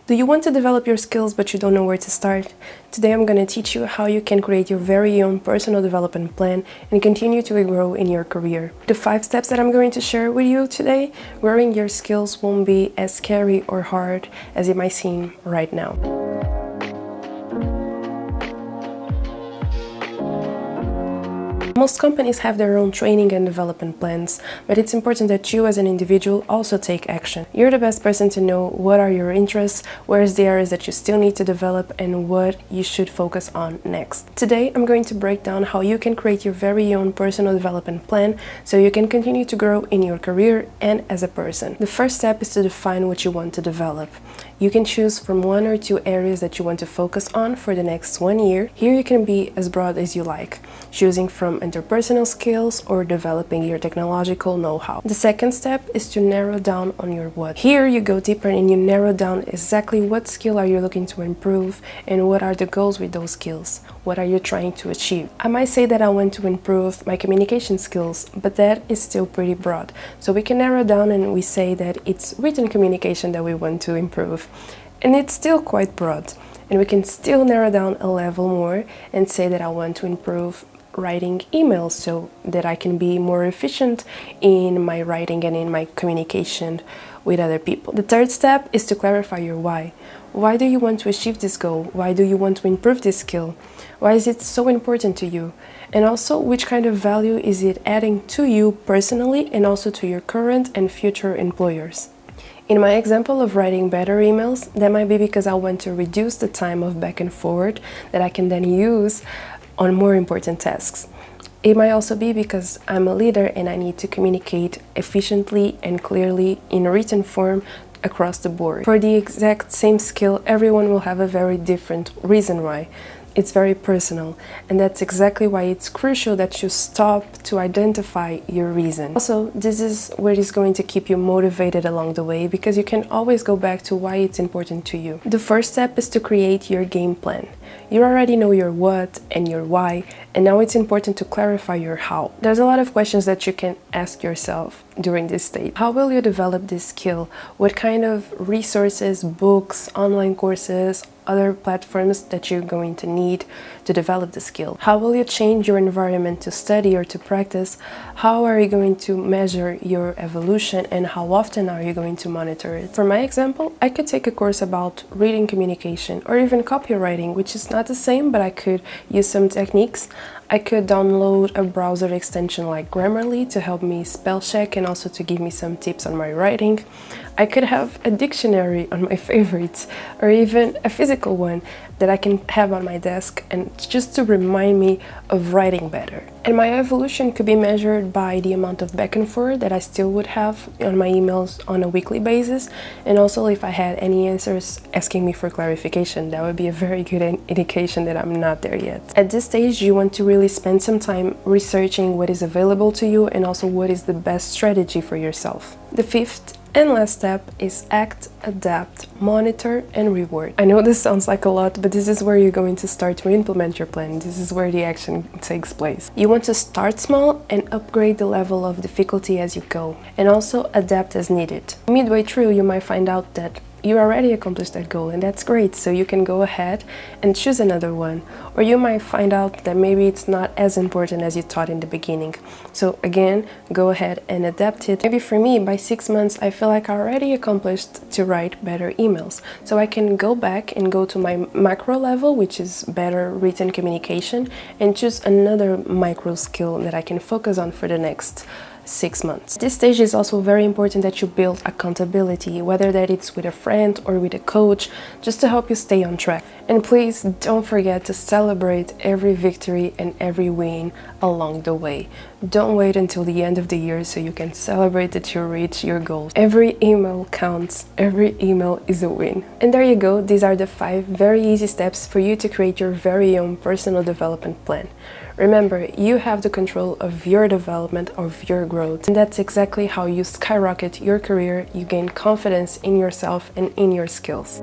Do you want to develop your skills but you don't know where to start? Today I'm going to teach you how you can create your very own personal development plan and continue to grow in your career. The 5 steps that I'm going to share with you today, growing your skills won't be as scary or hard as it might seem right now. Most companies have their own training and development plans, but it's important that you as an individual also take action. You're the best person to know what are your interests, where's the areas that you still need to develop, and what you should focus on next. Today, I'm going to break down how you can create your very own personal development plan so you can continue to grow in your career and as a person. The first step is to define what you want to develop. You can choose from 1 or 2 areas that you want to focus on for the next 1 year. Here you can be as broad as you like, choosing from interpersonal skills or developing your technological know-how. The second step is to narrow down on your what. Here you go deeper and you narrow down exactly what skill are you looking to improve and what are the goals with those skills. What are you trying to achieve? I might say that I want to improve my communication skills, but that is still pretty broad. So we can narrow down and we say that it's written communication that we want to improve. And it's still quite broad. And we can still narrow down a level more and say that I want to improve writing emails so that I can be more efficient in my writing and in my communication with other people. The third step is to clarify your why. Why do you want to achieve this goal? Why do you want to improve this skill? Why is it so important to you? And also, which kind of value is it adding to you personally and also to your current and future employers? In my example of writing better emails, that might be because I want to reduce the time of back and forward that I can then use on more important tasks. It might also be because I'm a leader and I need to communicate efficiently and clearly in written form across the board. For the exact same skill, everyone will have a very different reason why. It's very personal, and that's exactly why it's crucial that you stop to identify your reason. Also, this is what is going to keep you motivated along the way, because you can always go back to why it's important to you. The first step is to create your game plan. You already know your what and your why, and now it's important to clarify your how. There's a lot of questions that you can ask yourself during this stage. How will you develop this skill? What kind of resources, books, online courses, other platforms that you're going to need to develop the skill? How will you change your environment to study or to practice? How are you going to measure your evolution, and how often are you going to monitor it? For my example, I could take a course about reading communication or even copywriting, which is not the same, but I could use some techniques. I could download a browser extension like Grammarly to help me spell check and also to give me some tips on my writing. I could have a dictionary on my favorites, or even a physical one that I can have on my desk, and just to remind me of writing better. And my evolution could be measured by the amount of back and forth that I still would have on my emails on a weekly basis, and also if I had any answers asking me for clarification. That would be a very good indication that I'm not there yet. At this stage, you want to really spend some time researching what is available to you and also what is the best strategy for yourself. The fifth and last step is act, adapt, monitor, and reward. I know this sounds like a lot, but this is where you're going to start to implement your plan. This is where the action takes place. You want to start small and upgrade the level of difficulty as you go, and also adapt as needed. Midway through, you might find out that you already accomplished that goal, and that's great, so you can go ahead and choose another one. Or you might find out that maybe it's not as important as you thought in the beginning. So again, go ahead and adapt it. Maybe for me, by 6 months, I feel like I already accomplished to write better emails. So I can go back and go to my macro level, which is better written communication, and choose another micro skill that I can focus on for the next 6 months. This stage is also very important that you build accountability, whether that it's with a friend or with a coach, just to help you stay on track. And please don't forget to celebrate every victory and every win along the way. Don't wait until the end of the year so you can celebrate that you reach your goals. Every email counts. Every email is a win. And there you go. These are the 5 very easy steps for you to create your very own personal development plan. Remember, you have the control of your development, of your growth, and that's exactly how you skyrocket your career. You gain confidence in yourself and in your skills.